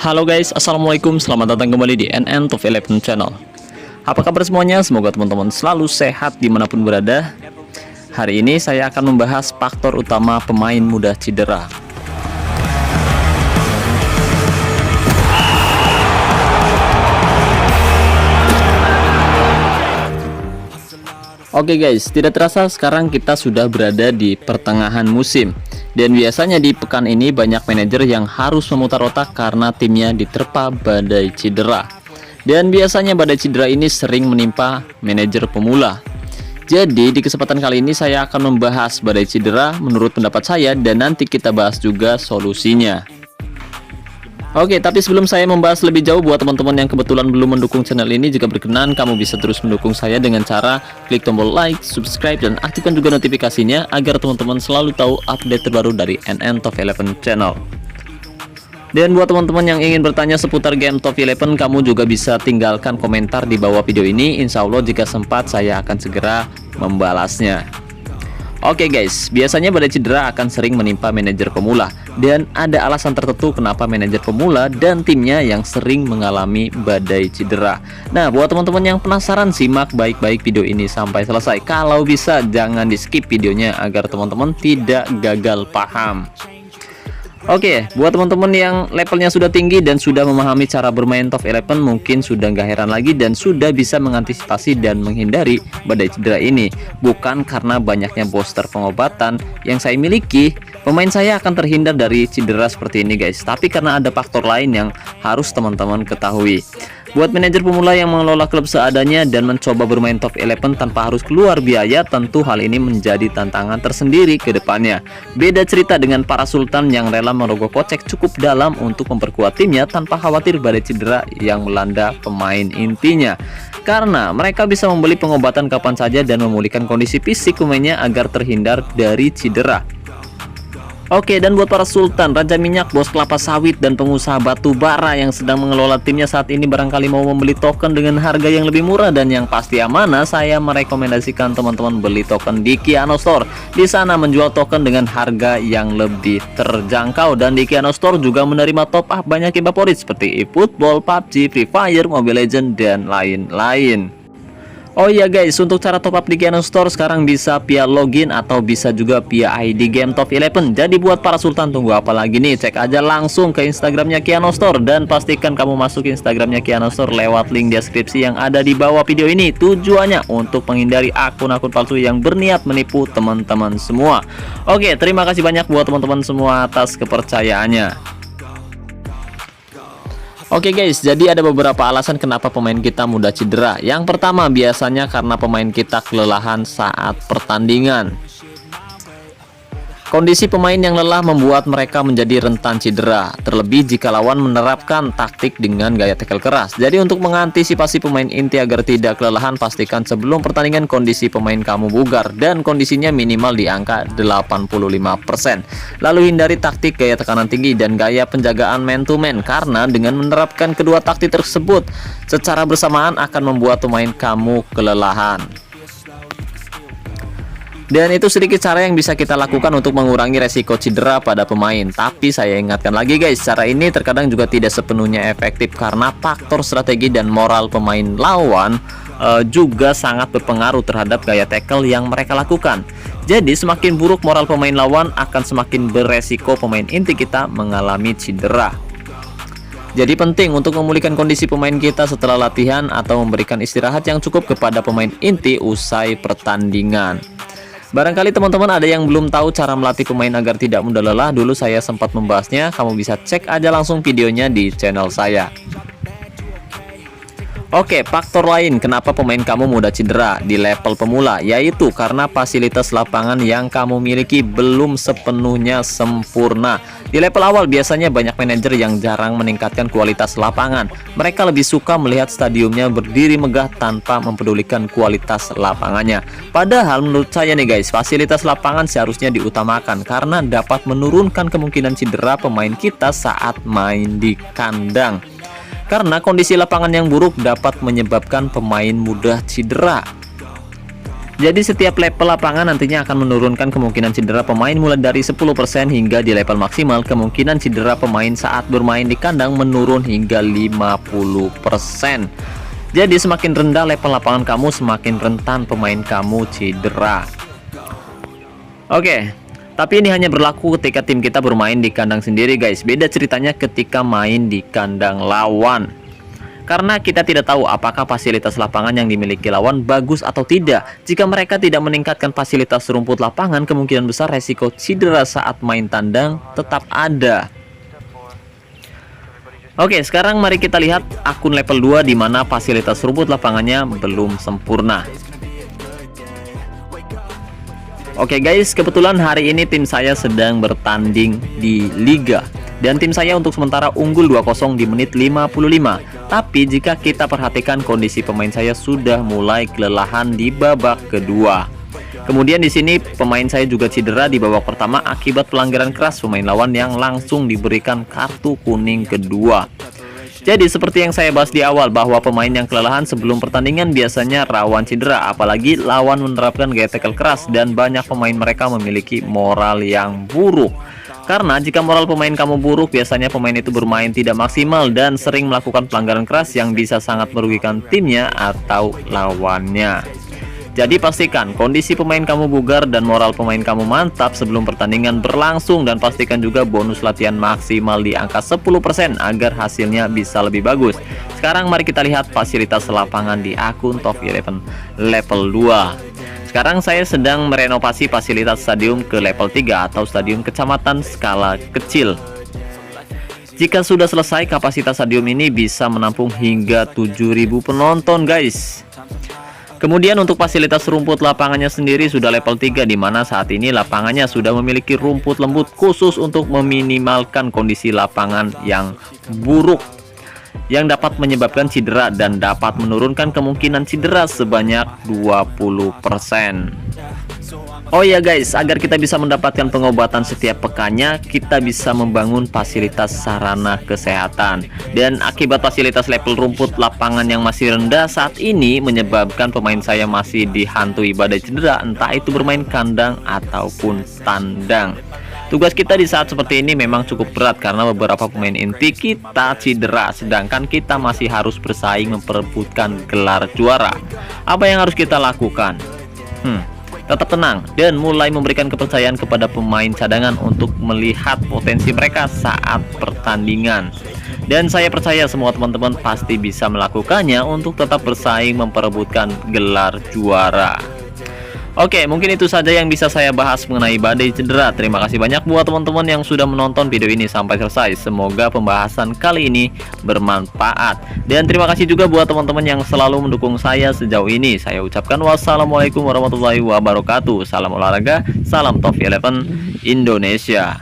Halo guys, assalamualaikum, selamat datang kembali di NN Top 11 channel. Apa kabar semuanya? Semoga teman-teman selalu sehat dimanapun berada. Hari ini saya akan membahas faktor utama pemain mudah cedera. Oke guys, tidak terasa sekarang kita sudah berada di pertengahan musim. Dan biasanya di pekan ini banyak manajer yang harus memutar otak karena timnya diterpa badai cedera. Dan biasanya badai cedera ini sering menimpa manajer pemula. Jadi di kesempatan kali ini saya akan membahas badai cedera menurut pendapat saya, dan nanti kita bahas juga solusinya. Oke, tapi sebelum saya membahas lebih jauh, buat teman-teman yang kebetulan belum mendukung channel ini, jika berkenan kamu bisa terus mendukung saya dengan cara klik tombol like, subscribe, dan aktifkan juga notifikasinya agar teman-teman selalu tahu update terbaru dari NN Top 11 channel. Dan buat teman-teman yang ingin bertanya seputar game Top 11, kamu juga bisa tinggalkan komentar di bawah video ini. Insya Allah jika sempat saya akan segera membalasnya. Oke guys, biasanya badai cedera akan sering menimpa manajer pemula, dan ada alasan tertentu kenapa manajer pemula dan timnya yang sering mengalami badai cedera. Nah, buat teman-teman yang penasaran, simak baik-baik video ini sampai selesai. Kalau bisa jangan di skip videonya agar teman-teman tidak gagal paham. Oke, buat teman-teman yang levelnya sudah tinggi dan sudah memahami cara bermain Top 11, mungkin sudah nggak heran lagi dan sudah bisa mengantisipasi dan menghindari badai cedera ini. Bukan karena banyaknya booster pengobatan yang saya miliki, pemain saya akan terhindar dari cedera seperti ini guys. Tapi karena ada faktor lain yang harus teman-teman ketahui. Buat manajer pemula yang mengelola klub seadanya dan mencoba bermain Top 11 tanpa harus keluar biaya, tentu hal ini menjadi tantangan tersendiri ke depannya. Beda cerita dengan para sultan yang rela merogoh kocek cukup dalam untuk memperkuat timnya tanpa khawatir badai cedera yang melanda pemain intinya. Karena mereka bisa membeli pengobatan kapan saja dan memulihkan kondisi fisik pemainnya agar terhindar dari cedera. Oke, dan buat para sultan, raja minyak, bos kelapa sawit, dan pengusaha batu bara yang sedang mengelola timnya saat ini, barangkali mau membeli token dengan harga yang lebih murah dan yang pasti amanah, saya merekomendasikan teman-teman beli token di Kiano Store. Di sana menjual token dengan harga yang lebih terjangkau, dan di Kiano Store juga menerima top up banyak game favorit seperti eFootball, PUBG, Free Fire, Mobile Legends, dan lain-lain. Oh iya guys, untuk cara top up di Kiano Store sekarang bisa via login atau bisa juga via ID game Top 11. Jadi buat para sultan, tunggu apa lagi nih? Cek aja langsung ke Instagramnya Kiano Store dan pastikan kamu masuk Instagramnya Kiano Store lewat link deskripsi yang ada di bawah video ini. Tujuannya untuk menghindari akun-akun palsu yang berniat menipu teman-teman semua. Oke, terima kasih banyak buat teman-teman semua atas kepercayaannya. Oke guys, jadi ada beberapa alasan kenapa pemain kita mudah cedera. Yang pertama, biasanya karena pemain kita kelelahan saat pertandingan. Kondisi pemain yang lelah membuat mereka menjadi rentan cedera, terlebih jika lawan menerapkan taktik dengan gaya tackle keras. Jadi untuk mengantisipasi pemain inti agar tidak kelelahan, pastikan sebelum pertandingan kondisi pemain kamu bugar dan kondisinya minimal di angka 85%. Lalu hindari taktik gaya tekanan tinggi dan gaya penjagaan man to man, karena dengan menerapkan kedua taktik tersebut secara bersamaan akan membuat pemain kamu kelelahan. Dan itu sedikit cara yang bisa kita lakukan untuk mengurangi resiko cedera pada pemain. Tapi saya ingatkan lagi guys, cara ini terkadang juga tidak sepenuhnya efektif karena faktor strategi dan moral pemain lawan juga sangat berpengaruh terhadap gaya tackle yang mereka lakukan. Jadi semakin buruk moral pemain lawan, akan semakin beresiko pemain inti kita mengalami cedera. Jadi penting untuk memulihkan kondisi pemain kita setelah latihan atau memberikan istirahat yang cukup kepada pemain inti usai pertandingan. Barangkali teman-teman ada yang belum tahu cara melatih pemain agar tidak mudah lelah. Dulu saya sempat membahasnya, kamu bisa cek aja langsung videonya di channel saya. Oke, faktor lain kenapa pemain kamu mudah cedera di level pemula, yaitu karena fasilitas lapangan yang kamu miliki belum sepenuhnya sempurna. Di level awal biasanya banyak manajer yang jarang meningkatkan kualitas lapangan. Mereka lebih suka melihat stadiumnya berdiri megah tanpa mempedulikan kualitas lapangannya. Padahal menurut saya nih guys, fasilitas lapangan seharusnya diutamakan karena dapat menurunkan kemungkinan cedera pemain kita saat main di kandang. Karena kondisi lapangan yang buruk dapat menyebabkan pemain mudah cedera. Jadi setiap level lapangan nantinya akan menurunkan kemungkinan cedera pemain mulai dari 10% hingga di level maksimal kemungkinan cedera pemain saat bermain di kandang menurun hingga 50%. Jadi semakin rendah level lapangan kamu, semakin rentan pemain kamu cedera. Oke, tapi ini hanya berlaku ketika tim kita bermain di kandang sendiri guys. Beda ceritanya ketika main di kandang lawan. Karena kita tidak tahu apakah fasilitas lapangan yang dimiliki lawan bagus atau tidak. Jika mereka tidak meningkatkan fasilitas rumput lapangan, kemungkinan besar resiko cedera saat main tandang tetap ada. Oke, sekarang mari kita lihat akun level 2 di mana fasilitas rumput lapangannya belum sempurna. Oke guys, kebetulan hari ini tim saya sedang bertanding di Liga. Dan tim saya untuk sementara unggul 2-0 di menit 55. Tapi jika kita perhatikan kondisi pemain saya sudah mulai kelelahan di babak kedua. Kemudian di sini pemain saya juga cedera di babak pertama akibat pelanggaran keras pemain lawan yang langsung diberikan kartu kuning kedua. Jadi seperti yang saya bahas di awal bahwa pemain yang kelelahan sebelum pertandingan biasanya rawan cedera, apalagi lawan menerapkan gaya tackle keras dan banyak pemain mereka memiliki moral yang buruk. Karena jika moral pemain kamu buruk, biasanya pemain itu bermain tidak maksimal dan sering melakukan pelanggaran keras yang bisa sangat merugikan timnya atau lawannya. Jadi pastikan kondisi pemain kamu bugar dan moral pemain kamu mantap sebelum pertandingan berlangsung, dan pastikan juga bonus latihan maksimal di angka 10% agar hasilnya bisa lebih bagus. Sekarang mari kita lihat fasilitas lapangan di akun Top 11 level 2. Sekarang saya sedang merenovasi fasilitas stadium ke level 3 atau stadium kecamatan skala kecil. Jika sudah selesai, kapasitas stadium ini bisa menampung hingga 7.000 penonton guys. Kemudian untuk fasilitas rumput lapangannya sendiri sudah level 3, di mana saat ini lapangannya sudah memiliki rumput lembut khusus untuk meminimalkan kondisi lapangan yang buruk yang dapat menyebabkan cedera dan dapat menurunkan kemungkinan cedera sebanyak 20%. Oh ya guys, agar kita bisa mendapatkan pengobatan setiap pekannya, kita bisa membangun fasilitas sarana kesehatan. Dan akibat fasilitas level rumput lapangan yang masih rendah saat ini menyebabkan pemain saya masih dihantui badai cedera, entah itu bermain kandang ataupun tandang. Tugas kita di saat seperti ini memang cukup berat karena beberapa pemain inti kita cedera, sedangkan kita masih harus bersaing memperebutkan gelar juara. Apa yang harus kita lakukan? Tetap tenang dan mulai memberikan kepercayaan kepada pemain cadangan untuk melihat potensi mereka saat pertandingan. Dan saya percaya semua teman-teman pasti bisa melakukannya untuk tetap bersaing memperebutkan gelar juara. Oke, mungkin itu saja yang bisa saya bahas mengenai badai cedera. Terima kasih banyak buat teman-teman yang sudah menonton video ini sampai selesai. Semoga pembahasan kali ini bermanfaat. Dan terima kasih juga buat teman-teman yang selalu mendukung saya sejauh ini. Saya ucapkan wassalamualaikum warahmatullahi wabarakatuh. Salam olahraga, salam Top 11 Indonesia.